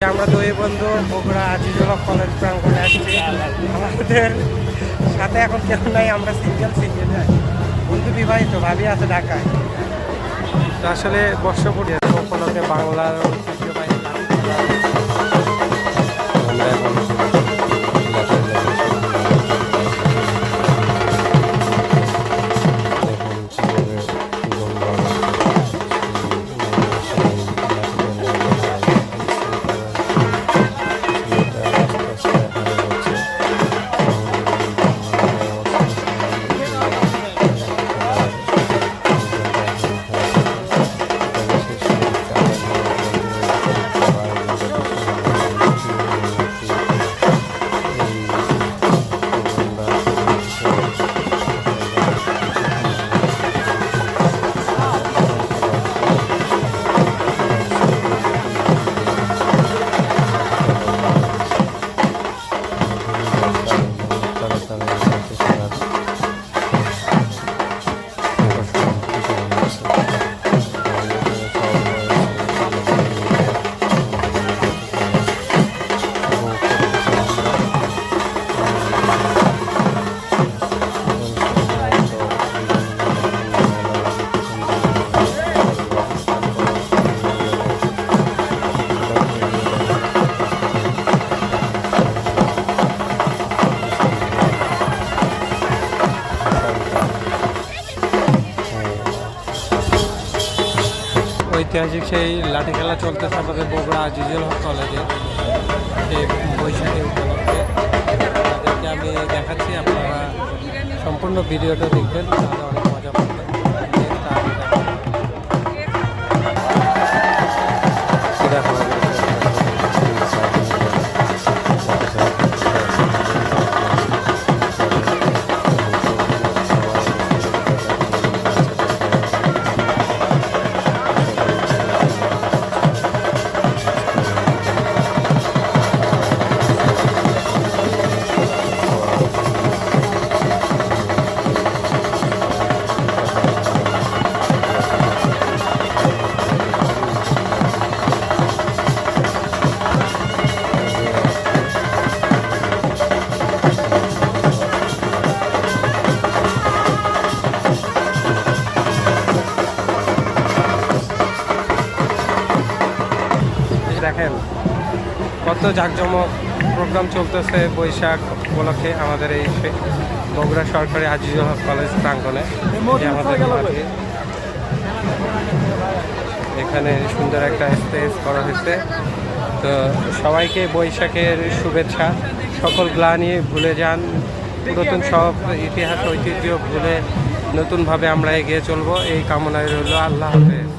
আমরা দুই বন্ধু বগুড়া আজিজুল হক কলেজ প্রাঙ্গণে আসছি। আমাদের সাথে এখন কেউ নাই, আমরা সিঙ্গেল বন্ধু বিবাহিত, ভাবি আছে ঢাকায়। তো আসলে বর্ষপূর্তি উপলক্ষে বাংলার ঐতিহ্যবাহী ঐতিহাসিক সেই লাঠি খেলা চলতেছে আমাদের বগুড়া আজিজুল হক কলেজে। সেই বৈশাখী উপলক্ষে তাদেরকে আমি দেখাচ্ছি, আপনারা সম্পূর্ণ ভিডিওটা দেখবেন, তাহলে অনেক মজা পাবেন। দেখেন কত জাঁকজমক প্রোগ্রাম চলতেছে বৈশাখ উপলক্ষে আমাদের এই বগুড়া সরকারি আজিজুল হক কলেজ প্রাঙ্গণে। এখানে সুন্দর একটা স্টেজ করা হয়েছে। তো সবাইকে বৈশাখের শুভেচ্ছা। সকল গ্লানি ভুলে যান, নতুন সব ইতিহাস ঐতিহ্য ভুলে নতুনভাবে আমরা এগিয়ে চলবো, এই কামনায় রইল। আল্লাহ হাফেজ।